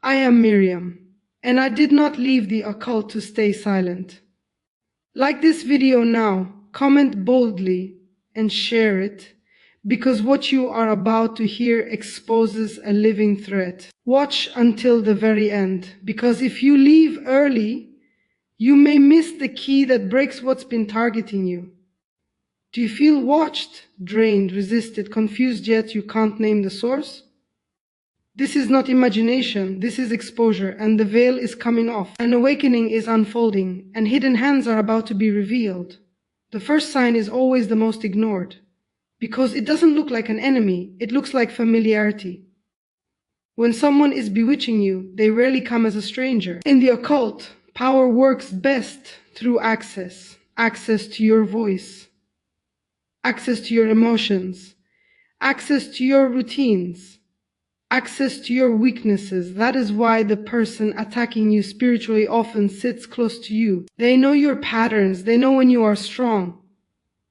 I am Miriam, and I did not leave the occult to stay silent. Like this video now, comment boldly and share it, because what you are about to hear exposes a living threat. Watch until the very end, because if you leave early, you may miss the key that breaks what's been targeting you. Do you feel watched, drained, resisted, confused, yet you can't name the source? This is not imagination, this is exposure, and the veil is coming off. An awakening is unfolding, and hidden hands are about to be revealed. The first sign is always the most ignored, because it doesn't look like an enemy, it looks like familiarity. When someone is bewitching you, they rarely come as a stranger. In the occult, power works best through access. Access to your voice, access to your emotions, access to your routines, access to your weaknesses. That is why the person attacking you spiritually often sits close to you. They know your patterns, they know when you are strong,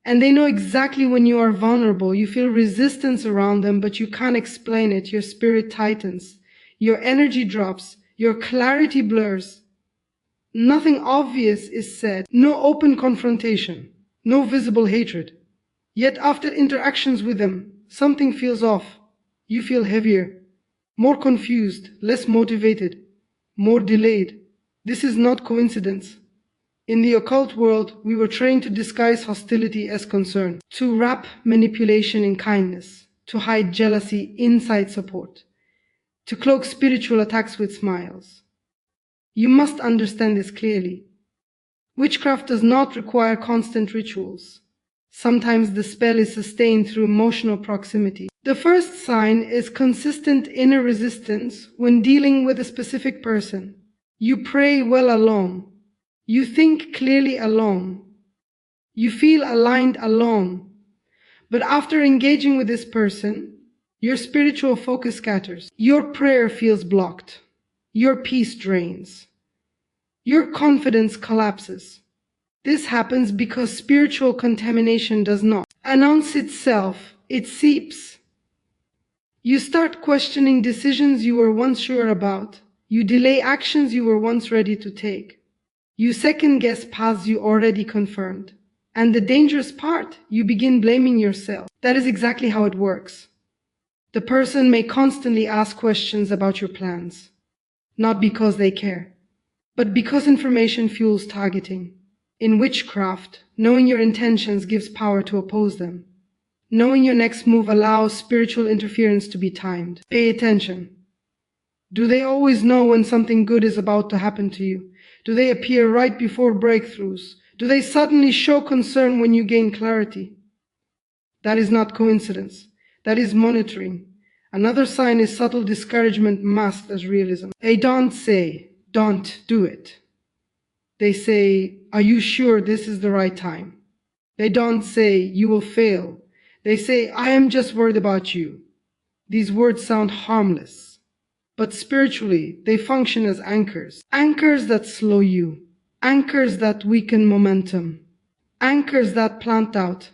and they know exactly when you are vulnerable. You feel resistance around them, but you can't explain it. Your spirit tightens, your energy drops, your clarity blurs. Nothing obvious is said, no open confrontation, no visible hatred. Yet after interactions with them, something feels off. You feel heavier, more confused, less motivated, more delayed. This is not coincidence. In the occult world, we were trained to disguise hostility as concern, to wrap manipulation in kindness, to hide jealousy inside support, to cloak spiritual attacks with smiles. You must understand this clearly. Witchcraft does not require constant rituals. Sometimes the spell is sustained through emotional proximity. The first sign is consistent inner resistance when dealing with a specific person. You pray well alone. You think clearly alone. You feel aligned alone. But after engaging with this person, your spiritual focus scatters. Your prayer feels blocked. Your peace drains. Your confidence collapses. This happens because spiritual contamination does not announce itself, it seeps. You start questioning decisions you were once sure about. You delay actions you were once ready to take. You second-guess paths you already confirmed. And the dangerous part, you begin blaming yourself. That is exactly how it works. The person may constantly ask questions about your plans, not because they care, but because information fuels targeting. In witchcraft, knowing your intentions gives power to oppose them. Knowing your next move allows spiritual interference to be timed. Pay attention. Do they always know when something good is about to happen to you? Do they appear right before breakthroughs? Do they suddenly show concern when you gain clarity? That is not coincidence. That is monitoring. Another sign is subtle discouragement masked as realism. They don't say, "Don't do it." They say, "Are you sure this is the right time?" They don't say, "You will fail." They say, "I am just worried about you." These words sound harmless, but spiritually they function as anchors. Anchors that slow you. Anchors that weaken momentum. Anchors that plant doubt.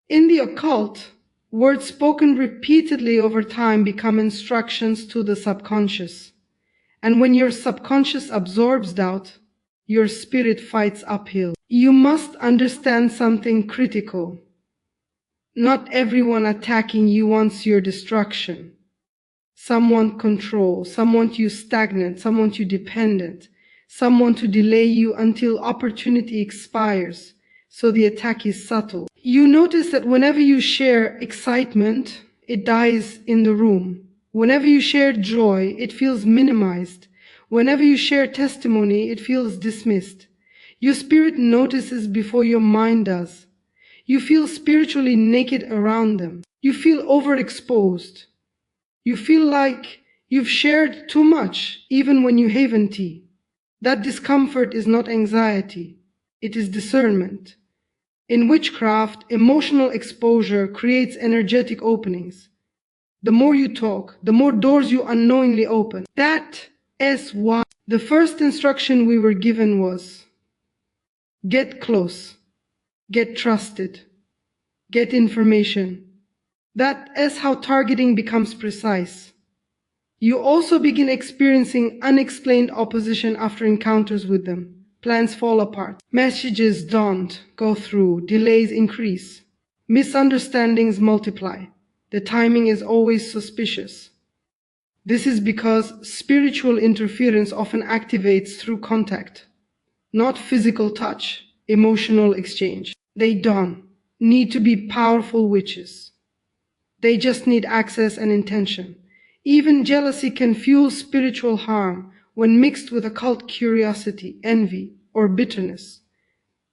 In the occult, words spoken repeatedly over time become instructions to the subconscious. And when your subconscious absorbs doubt, your spirit fights uphill. You must understand something critical. Not everyone attacking you wants your destruction. Some want control, some want you stagnant, some want you dependent, some want to delay you until opportunity expires, so the attack is subtle. You notice that whenever you share excitement, it dies in the room. Whenever you share joy, it feels minimized. Whenever you share testimony, it feels dismissed. Your spirit notices before your mind does. You feel spiritually naked around them. You feel overexposed. You feel like you've shared too much, even when you haven't. That discomfort is not anxiety. It is discernment. In witchcraft, emotional exposure creates energetic openings. The more you talk, the more doors you unknowingly open. That is why the first instruction we were given was, get close, get trusted, get information. That is how targeting becomes precise. You also begin experiencing unexplained opposition after encounters with them. Plans fall apart. Messages don't go through. Delays increase. Misunderstandings multiply. The timing is always suspicious. This is because spiritual interference often activates through contact, not physical touch, emotional exchange. They don't need to be powerful witches. They just need access and intention. Even jealousy can fuel spiritual harm when mixed with occult curiosity, envy, or bitterness.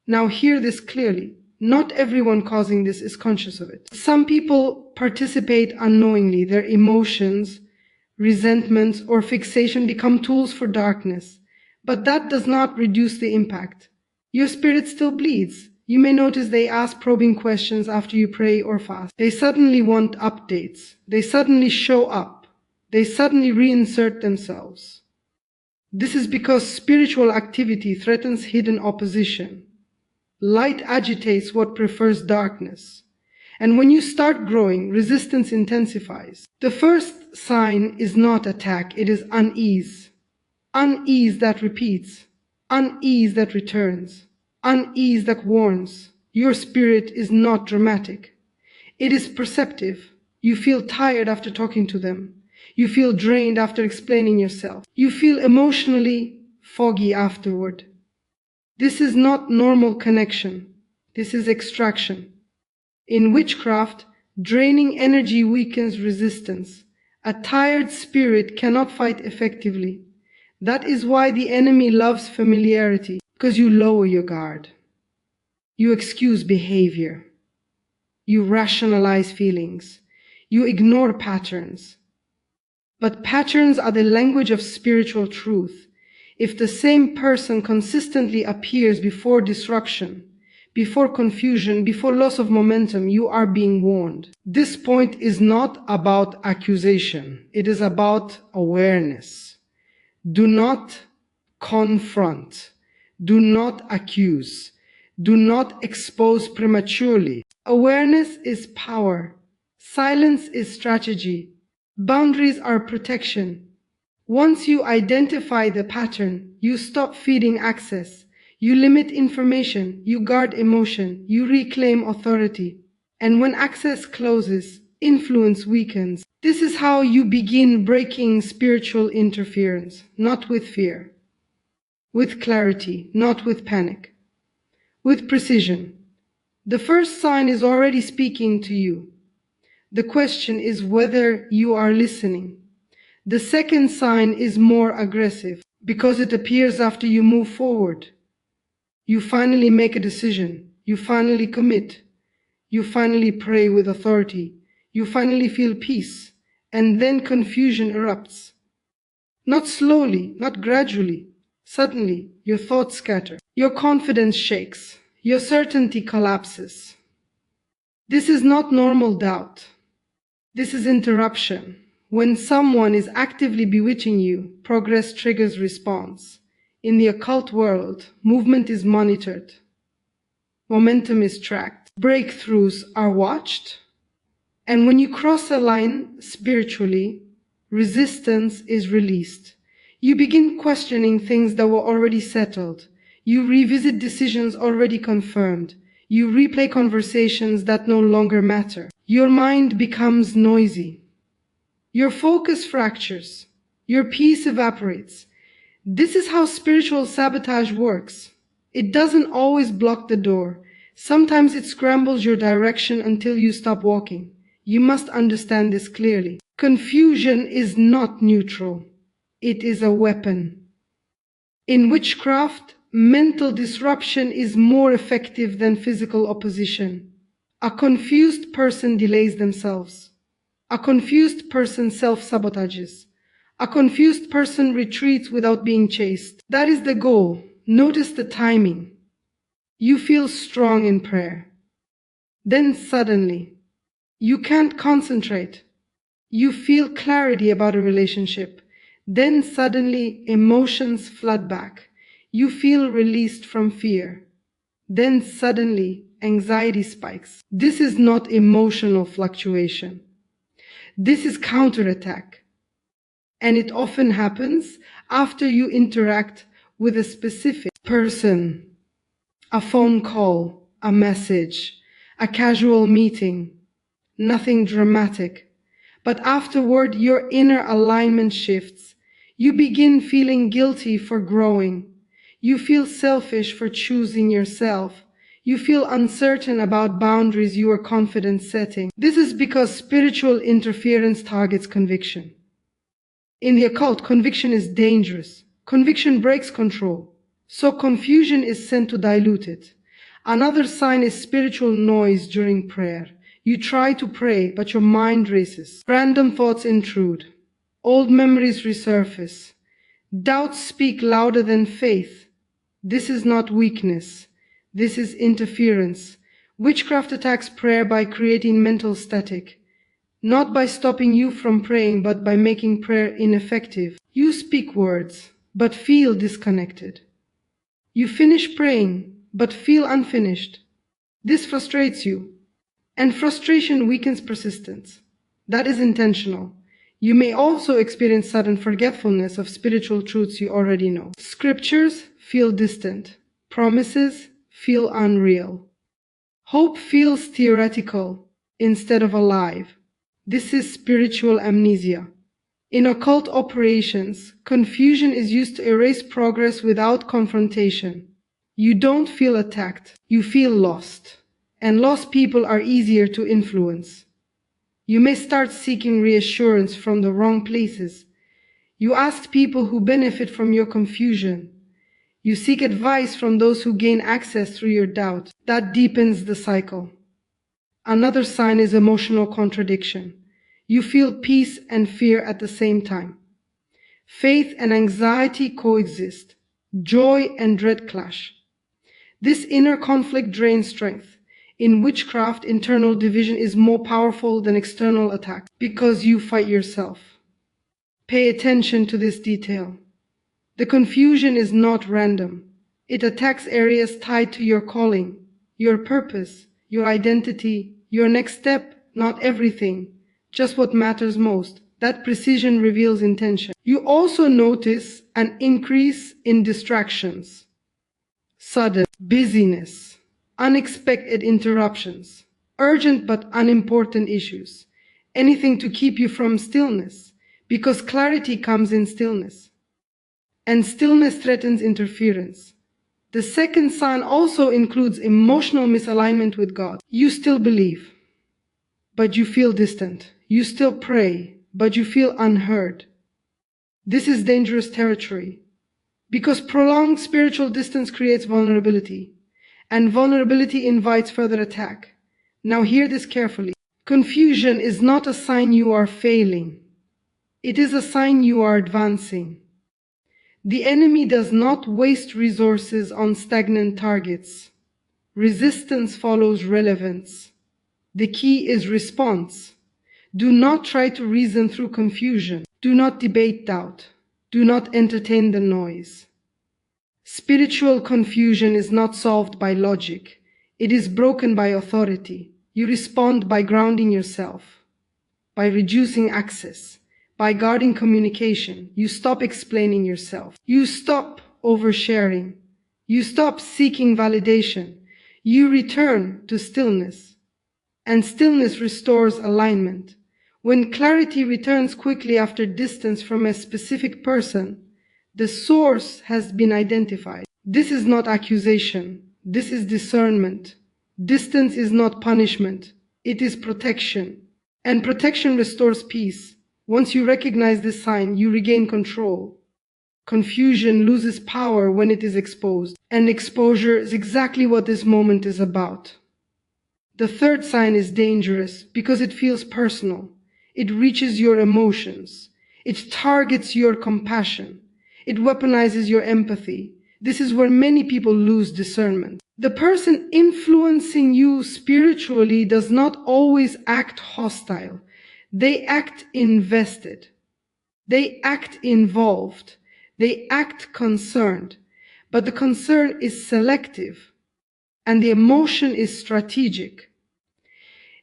Now hear this clearly. Not everyone causing this is conscious of it. Some people participate unknowingly. Their emotions, resentments, or fixation become tools for darkness. But that does not reduce the impact. Your spirit still bleeds. You may notice they ask probing questions after you pray or fast. They suddenly want updates. They suddenly show up. They suddenly reinsert themselves. This is because spiritual activity threatens hidden opposition. Light agitates what prefers darkness. And when you start growing, resistance intensifies. The first sign is not attack, it is unease. Unease that repeats. Unease that returns. Unease that warns. Your spirit is not dramatic. It is perceptive. You feel tired after talking to them. You feel drained after explaining yourself. You feel emotionally foggy afterward. This is not normal connection. This is extraction. In witchcraft, draining energy weakens resistance. A tired spirit cannot fight effectively. That is why the enemy loves familiarity, because you lower your guard. You excuse behavior. You rationalize feelings. You ignore patterns. But patterns are the language of spiritual truth. If the same person consistently appears before disruption, before confusion, before loss of momentum, you are being warned. This point is not about accusation. It is about awareness. Do not confront. Do not accuse. Do not expose prematurely. Awareness is power. Silence is strategy. Boundaries are protection. Once you identify the pattern, you stop feeding access. You limit information. You guard emotion. You reclaim authority. And when access closes, influence weakens. This is how you begin breaking spiritual interference, not with fear, with clarity, not with panic, with precision. The first sign is already speaking to you. The question is whether you are listening. The second sign is more aggressive because it appears after you move forward. You finally make a decision. You finally commit. You finally pray with authority. You finally feel peace. And then confusion erupts. Not slowly, not gradually. Suddenly, your thoughts scatter. Your confidence shakes. Your certainty collapses. This is not normal doubt. This is interruption. When someone is actively bewitching you, progress triggers response. In the occult world, movement is monitored. Momentum is tracked. Breakthroughs are watched. And when you cross a line spiritually, resistance is released. You begin questioning things that were already settled. You revisit decisions already confirmed. You replay conversations that no longer matter. Your mind becomes noisy. Your focus fractures. Your peace evaporates. This is how spiritual sabotage works. It doesn't always block the door. Sometimes it scrambles your direction until you stop walking. You must understand this clearly. Confusion is not neutral. It is a weapon. In witchcraft, mental disruption is more effective than physical opposition. A confused person delays themselves. A confused person self-sabotages. A confused person retreats without being chased. That is the goal. Notice the timing. You feel strong in prayer. Then suddenly, you can't concentrate. You feel clarity about a relationship. Then suddenly, emotions flood back. You feel released from fear. Then suddenly, anxiety spikes. This is not emotional fluctuation. This is counterattack. and it often happens after you interact with a specific person, a phone call, a message, a casual meeting, nothing dramatic. But afterward, your inner alignment shifts. You begin feeling guilty for growing. You feel selfish for choosing yourself. You feel uncertain about boundaries you were confident setting. This is because spiritual interference targets conviction. In the occult, conviction is dangerous. Conviction breaks control. So confusion is sent to dilute it. Another sign is spiritual noise during prayer. You try to pray, but your mind races. Random thoughts intrude. Old memories resurface. Doubts speak louder than faith. This is not weakness. This is interference. Witchcraft attacks prayer by creating mental static. Not by stopping you from praying, but by making prayer ineffective. You speak words, but feel disconnected. You finish praying, but feel unfinished. This frustrates you, and frustration weakens persistence. That is intentional. You may also experience sudden forgetfulness of spiritual truths you already know. Scriptures feel distant. Promises feel unreal. Hope feels theoretical instead of alive. This is spiritual amnesia. In occult operations, confusion is used to erase progress without confrontation. You don't feel attacked, you feel lost. And lost people are easier to influence. You may start seeking reassurance from the wrong places. You ask people who benefit from your confusion. You seek advice from those who gain access through your doubt. That deepens the cycle. Another sign is emotional contradiction. You feel peace and fear at the same time. Faith and anxiety coexist. Joy and dread clash. This inner conflict drains strength. In witchcraft, internal division is more powerful than external attack because you fight yourself. Pay attention to this detail. The confusion is not random. It attacks areas tied to your calling, your purpose, your identity, your next step, not everything, just what matters most. That precision reveals intention. You also notice an increase in distractions, sudden busyness, unexpected interruptions, urgent but unimportant issues, anything to keep you from stillness, because clarity comes in stillness. And stillness threatens interference. The second sign also includes emotional misalignment with God. You still believe, but you feel distant. You still pray, but you feel unheard. This is dangerous territory, because prolonged spiritual distance creates vulnerability, and vulnerability invites further attack. Now hear this carefully. Confusion is not a sign you are failing. It is a sign you are advancing. The enemy does not waste resources on stagnant targets. Resistance follows relevance. The key is response. Do not try to reason through confusion. Do not debate doubt. Do not entertain the noise. Spiritual confusion is not solved by logic. It is broken by authority. You respond by grounding yourself, by reducing access, by guarding communication. You stop explaining yourself. You stop oversharing. You stop seeking validation. You return to stillness. And stillness restores alignment. When clarity returns quickly after distance from a specific person, the source has been identified. This is not accusation. This is discernment. Distance is not punishment. It is protection. And protection restores peace. Once you recognize this sign, you regain control. Confusion loses power when it is exposed, and exposure is exactly what this moment is about. The third sign is dangerous because it feels personal. It reaches your emotions. It targets your compassion. It weaponizes your empathy. This is where many people lose discernment. The person influencing you spiritually does not always act hostile. They act invested. They act involved. They act concerned. But the concern is selective, and the emotion is strategic.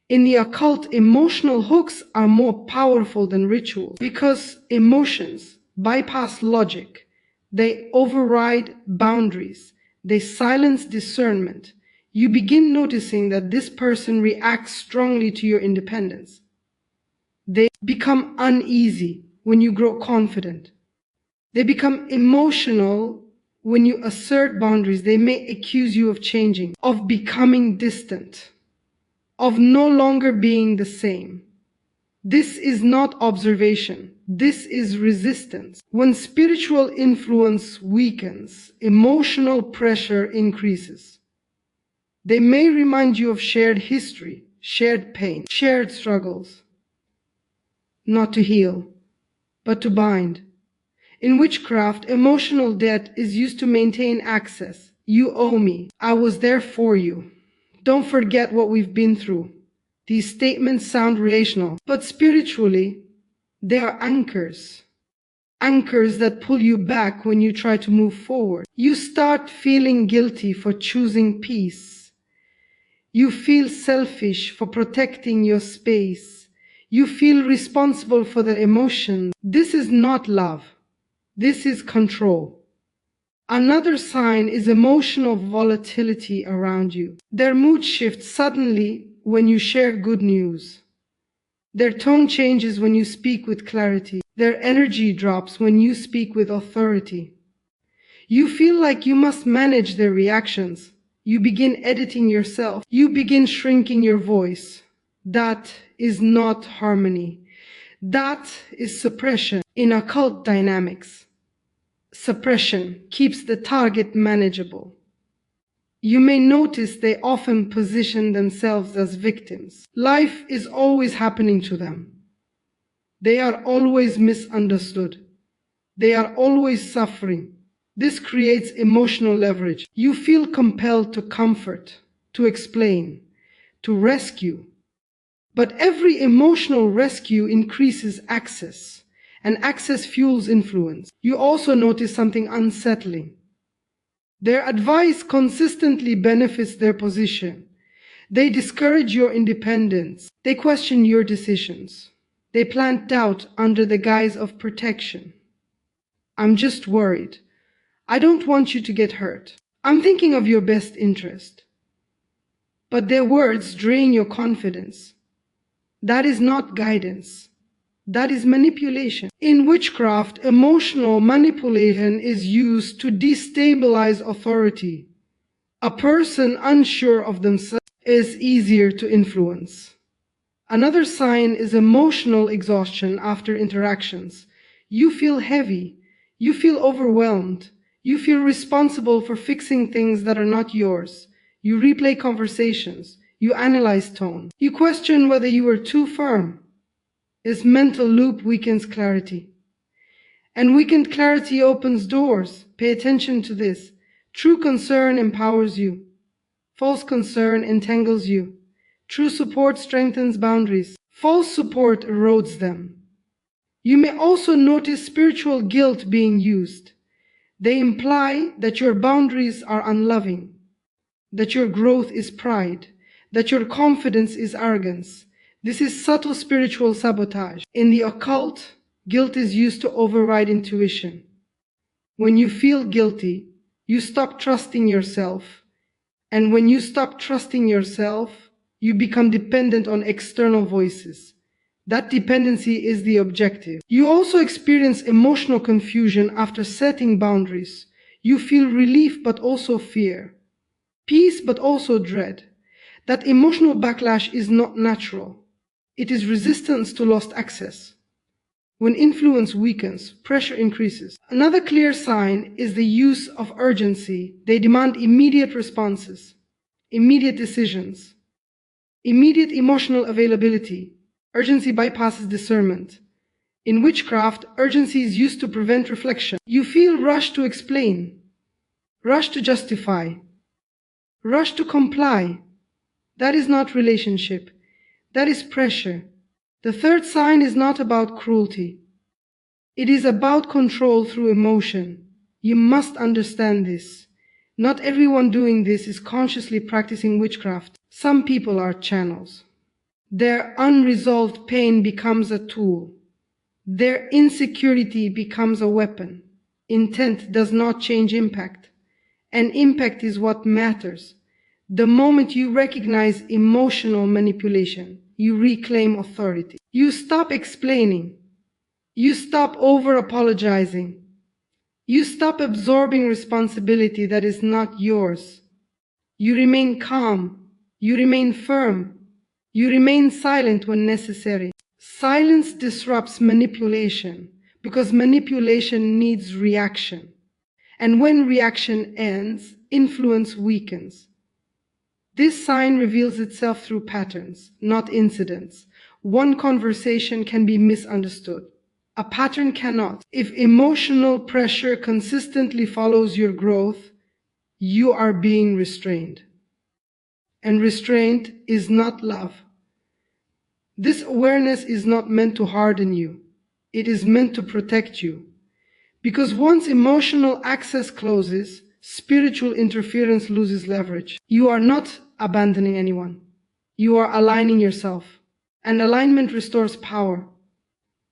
In the occult, emotional hooks are more powerful than rituals because emotions bypass logic. They override boundaries. They silence discernment. You begin noticing that this person reacts strongly to your independence. They become uneasy when you grow confident. They become emotional when you assert boundaries. They may accuse you of changing, of becoming distant, of no longer being the same. This is not observation. This is resistance. When spiritual influence weakens, emotional pressure increases. They may remind you of shared history, shared pain, shared struggles. Not to heal, but to bind. In witchcraft, emotional debt is used to maintain access. You owe me. I was there for you. Don't forget what we've been through. These statements sound relational, but spiritually, they are anchors. Anchors that pull you back when you try to move forward. You start feeling guilty for choosing peace. You feel selfish for protecting your space. You feel responsible for the emotions. This is not love. This is control. Another sign is emotional volatility around you. Their mood shifts suddenly when you share good news. Their tone changes when you speak with clarity. Their energy drops when you speak with authority. You feel like you must manage their reactions. You begin editing yourself. You begin shrinking your voice. That is not harmony. That is suppression in occult dynamics. Suppression keeps the target manageable. You may notice they often position themselves as victims. Life is always happening to them. They are always misunderstood. They are always suffering. This creates emotional leverage. You feel compelled to comfort, to explain, to rescue. But every emotional rescue increases access, and access fuels influence. You also notice something unsettling. Their advice consistently benefits their position. They discourage your independence. They question your decisions. They plant doubt under the guise of protection. I'm just worried. I don't want you to get hurt. I'm thinking of your best interest. But their words drain your confidence. That is not guidance. That is manipulation. In witchcraft, emotional manipulation is used to destabilize authority. A person unsure of themselves is easier to influence. Another sign is emotional exhaustion after interactions. You feel heavy. You feel overwhelmed. You feel responsible for fixing things that are not yours. You replay conversations. You analyze tone. You question whether you were too firm. This mental loop weakens clarity. And weakened clarity opens doors. Pay attention to this. True concern empowers you. False concern entangles you. True support strengthens boundaries. False support erodes them. You may also notice spiritual guilt being used. They imply that your boundaries are unloving, that your growth is pride, that your confidence is arrogance. This is subtle spiritual sabotage. In the occult, guilt is used to override intuition. When you feel guilty, you stop trusting yourself. And when you stop trusting yourself, you become dependent on external voices. That dependency is the objective. You also experience emotional confusion after setting boundaries. You feel relief but also fear. Peace but also dread. That emotional backlash is not natural. It is resistance to lost access. When influence weakens, pressure increases. Another clear sign is the use of urgency. They demand immediate responses, immediate decisions, immediate emotional availability. Urgency bypasses discernment. In witchcraft, urgency is used to prevent reflection. You feel rushed to explain, rushed to justify, rushed to comply. That is not relationship. That is pressure. The third sign is not about cruelty. It is about control through emotion. You must understand this. Not everyone doing this is consciously practicing witchcraft. Some people are channels. Their unresolved pain becomes a tool. Their insecurity becomes a weapon. Intent does not change impact, and impact is what matters. The moment you recognize emotional manipulation, you reclaim authority. You stop explaining. You stop over-apologizing. You stop absorbing responsibility that is not yours. You remain calm. You remain firm. You remain silent when necessary. Silence disrupts manipulation because manipulation needs reaction. And when reaction ends, influence weakens. This sign reveals itself through patterns, not incidents. One conversation can be misunderstood. A pattern cannot. If emotional pressure consistently follows your growth, you are being restrained. And restraint is not love. This awareness is not meant to harden you. It is meant to protect you. Because once emotional access closes, spiritual interference loses leverage. You are not abandoning anyone. You are aligning yourself. And alignment restores power.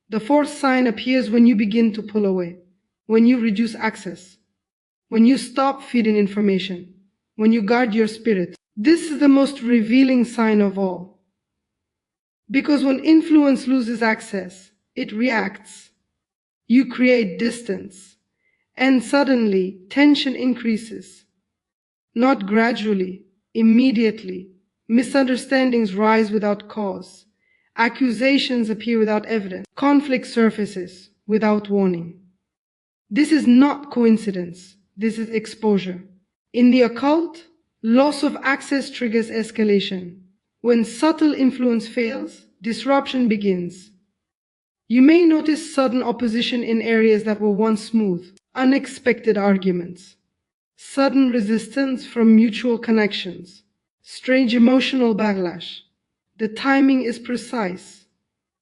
The fourth sign appears when you begin to pull away, when you reduce access, when you stop feeding information, when you guard your spirit. This is the most revealing sign of all. Because when influence loses access, it reacts. You create distance, and suddenly tension increases. Not gradually, immediately. Misunderstandings rise without cause. Accusations appear without evidence. Conflict surfaces without warning. This is not coincidence. This is exposure. In the occult, loss of access triggers escalation. When subtle influence fails, disruption begins. You may notice sudden opposition in areas that were once smooth, unexpected arguments, sudden resistance from mutual connections, strange emotional backlash. The timing is precise.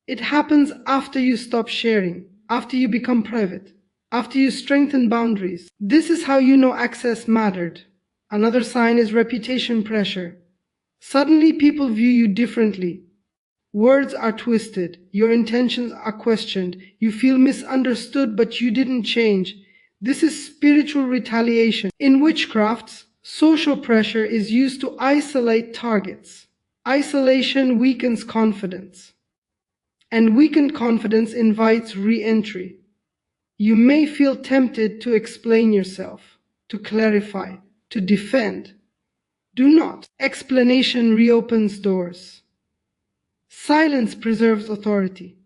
It happens after you stop sharing, after you become private, after you strengthen boundaries. This is how you know access mattered. Another sign is reputation pressure. Suddenly people view you differently. Words are twisted. Your intentions are questioned. You feel misunderstood, but you didn't change. This is spiritual retaliation. In witchcraft, social pressure is used to isolate targets. Isolation weakens confidence, and weakened confidence invites re-entry. You may feel tempted to explain yourself, to clarify, to defend. Do not. Explanation reopens doors. Silence preserves authority.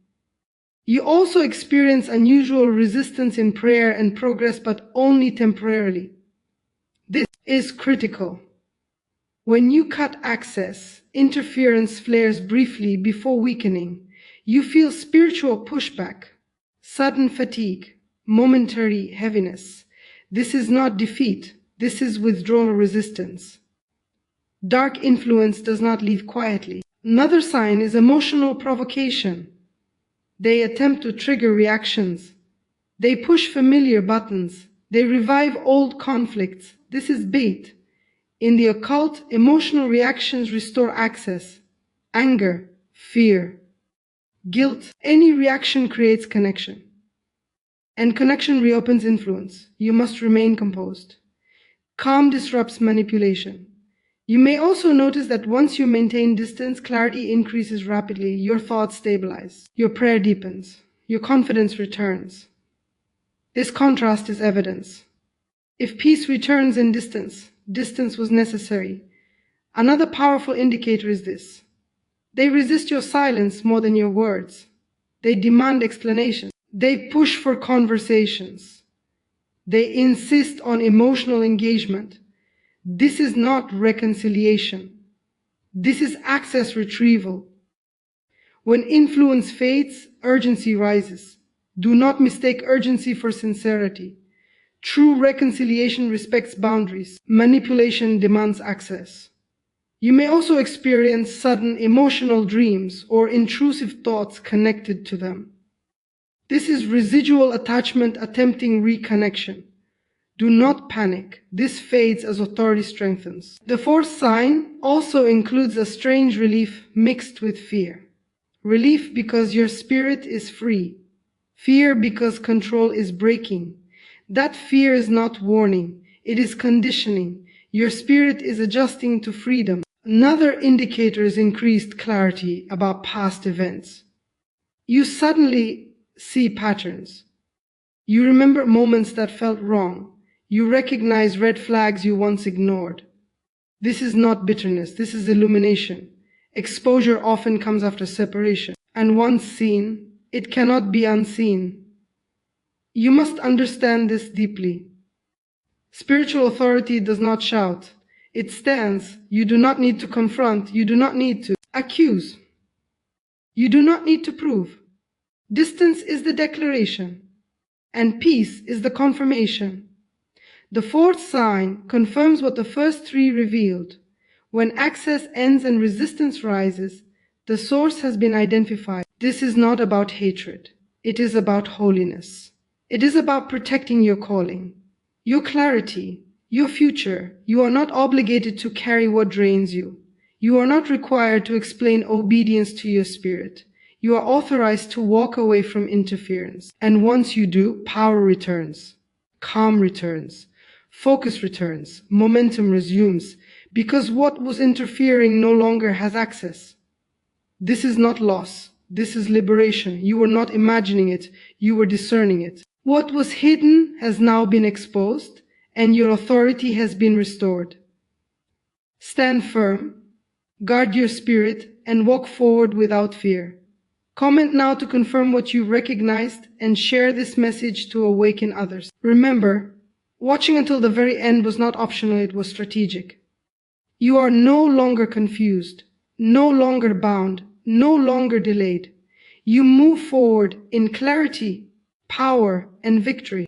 You also experience unusual resistance in prayer and progress, but only temporarily. This is critical. When you cut access, interference flares briefly before weakening. You feel spiritual pushback, sudden fatigue, momentary heaviness. This is not defeat. This is withdrawal resistance. Dark influence does not leave quietly. Another sign is emotional provocation. They attempt to trigger reactions. They push familiar buttons. They revive old conflicts. This is bait. In the occult, emotional reactions restore access. Anger, fear, guilt. Any reaction creates connection. And connection reopens influence. You must remain composed. Calm disrupts manipulation. You may also notice that once you maintain distance, clarity increases rapidly, your thoughts stabilize, your prayer deepens, your confidence returns. This contrast is evidence. If peace returns in distance, distance was necessary. Another powerful indicator is this. They resist your silence more than your words. They demand explanations. They push for conversations. They insist on emotional engagement. This is not reconciliation. This is access retrieval. When influence fades, urgency rises. Do not mistake urgency for sincerity. True reconciliation respects boundaries. Manipulation demands access. You may also experience sudden emotional dreams or intrusive thoughts connected to them. This is residual attachment attempting reconnection. Do not panic. This fades as authority strengthens. The fourth sign also includes a strange relief mixed with fear. Relief because your spirit is free. Fear because control is breaking. That fear is not warning. It is conditioning. Your spirit is adjusting to freedom. Another indicator is increased clarity about past events. You suddenly see patterns. You remember moments that felt wrong. You recognize red flags you once ignored. This is not bitterness, this is illumination. Exposure often comes after separation, and once seen, it cannot be unseen. You must understand this deeply. Spiritual authority does not shout. It stands. You do not need to confront. You do not need to accuse. You do not need to prove. Distance is the declaration, and peace is the confirmation. The fourth sign confirms what the first three revealed. When access ends and resistance rises, the source has been identified. This is not about hatred. It is about holiness. It is about protecting your calling, your clarity, your future. You are not obligated to carry what drains you. You are not required to explain obedience to your spirit. You are authorized to walk away from interference. And once you do, power returns, calm returns, focus returns, momentum resumes, because what was interfering no longer has access. This is not loss. This is liberation. You were not imagining it. You were discerning it. What was hidden has now been exposed, and your authority has been restored. Stand firm, guard your spirit, and walk forward without fear. Comment now to confirm what you recognized and share this message to awaken others. Remember, watching until the very end was not optional, it was strategic. You are no longer confused, no longer bound, no longer delayed. You move forward in clarity, power, and victory.